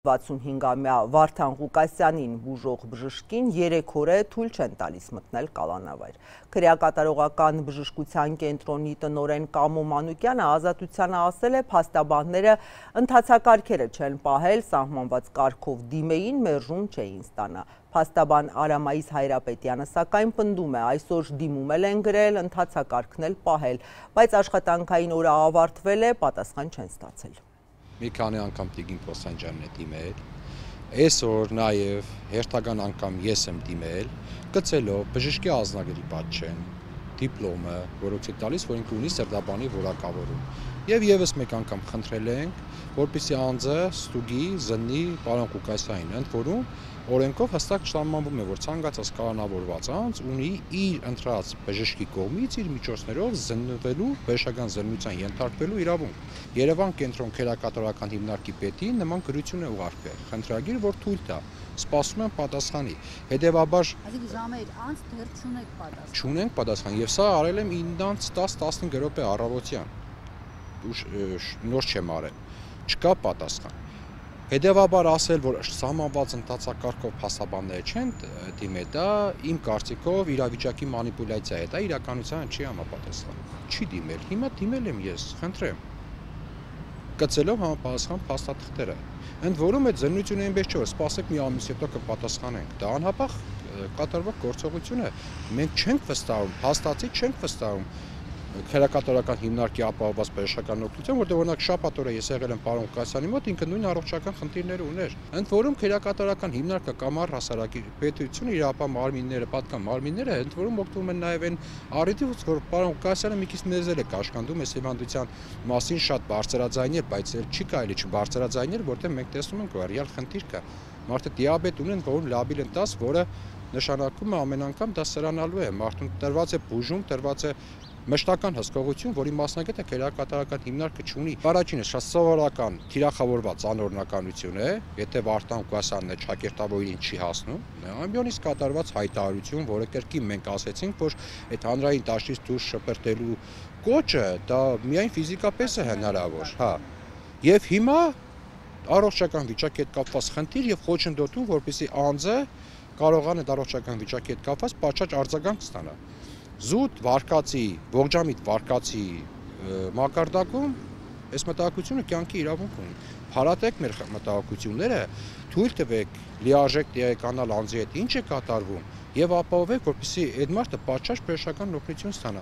65-ամյա Վարդան Ղուկասյանին բուժող բժշկին 3 օր է թույլ չեն տալիս մտնել կալանավայր։ Քրեակատարողական բժշկության կենտրոնի տնօրեն Կամո Մանուկյանը Ազատությանը ասել է, փաստաբանները ընթացակարգերը չեն պահել, սահմանված կարգով դիմեին, մերժում չէին ստանա։ Փաստաբան Արամայիս Հայրապետյանը սակայն պնդում է, այսօր դիմումել են գրել, ընթացակարգն էլ պահել, բայց աշխատանքային օրը ավարտվել է, պատասխան չեն ստացել։ Մի քանի անգամ Տիգին Պոսանջյանն է դիմել, այսօր նաև հերթական անգամ ես եմ դիմել, գծելով բժշկի ազնագրի պատճեն, դիպլոմը, որոնց է տալիս, որ ինքը ունի սրտաբանի որակավորում։ Եվ եւս մեկ անգամ խնդրել ենք, որպեսզի անձը ստուգի զննի պարոն Ղուկասյանին, ընդ որում օրենքով հստակ սահմանվում է, որ ցանկացած կալանավորված անձ ունի իր ընտրած բժշկի կողմից իր միջոցներով զննվելու, բժշկական զննության ենթարկվելու իրավունք։ Երևան կենտրոն քերակատարական հիմնարկի պետին նման գրություն է ուղարկվել, խնդրագիր, որ թույլ տա, սպասում են պատասխանի։ Հետևաբար ժամեր անց դեռ չունեք պատասխան։ Չունենք պատասխան, եւ սա արել եմ 9:10-15 րոպե առավոտյան։ Նոր չեմ արել, չկա պատասխան։ Հետևաբար ասել, որ սահմանված ընթացակարգով փաստաբանները չեն դիմել, դա իմ կարծիքով իրավիճակի մանիպուլյացիա է, դա իրականությանը չի համապատասխանում։ Չի դիմել, հիմա դիմել եմ ես, խնդրեմ։ Գծելով համապատասխան փաստաթղթերը։ Ընդ որում այդ զննությունը այնպես չէ, որ սպասեք մի ամիս հետո կպատասխանենք։ Դա անհապաղ կատարվող գործողություն է։ Մենք չենք վստահում, փաստացի չենք վստահում քերակատարական հիմնարկի ապահովված բժշկական օգնություն, որտեղ օրինակ շաբաթ օրը ես եղել եմ պարոն Ղուկասյանի մոտ, ինքը նույն առողջական խնդիրներ ուներ։ Ընդ որում քերակատարական հիմնարկը կամ առհասարակի պետությունը իր ապա մարմինները, պատկան մարմինները, ընդ որում օգտվում են նաև այն առիթից, որ պարոն Ղուկասյանը մի քիչ մեզել է կաշկանդում այս հիվանդության մասին շատ բարձրաձայնել, բայց էլ չի կարելի չբարձրաձայնել, որտեղ մենք տեսնում ենք, որ ռեալ խնդիր կա։ Մարդը դիաբետ ունեն, որում լաբիլեն 10, որը նշանակում է ամեն անգամ դա սրանալու է, մարդուն տրված է բուժում, տրված է մշտական հսկողություն, որի մասնակետը քերակատարական հիմնարկը չունի։ Առաջինը շատ սովորական թիրախավորված անօրինականություն է, եթե Վարդան Ղուկասյանն է ճակերտավորին չի հասնում, ամբիոնից կատարված հայտարարություն, որը կրկին մենք ասեցինք, որ այդ հանրային դաշտից դուրս շպրտելու կոչը դա միայն ֆիզիկապես է հնարավոր, հա։ Եվ հիմա առողջական վիճակի հետ կապված խնդիր եւ խոչընդոտում, որպեսզի անձը կարողանա առողջական վիճակի հետ կապված պատշաճ արձագանք ստանա։ Զուտ վարկածի, ողջամիտ վարկածի մակարդակում այս մտահոգությունը կյանքի իրավունք ունի։ Փարատեք մեր մտահոգությունները, թույլ տվեք լիարժեք տեղեկանալ անձի հետ ինչ է կատարվում եւ ապահովեք, որպեսզի այդ մարդը պատշաճ բժշկական օգնություն ստանա։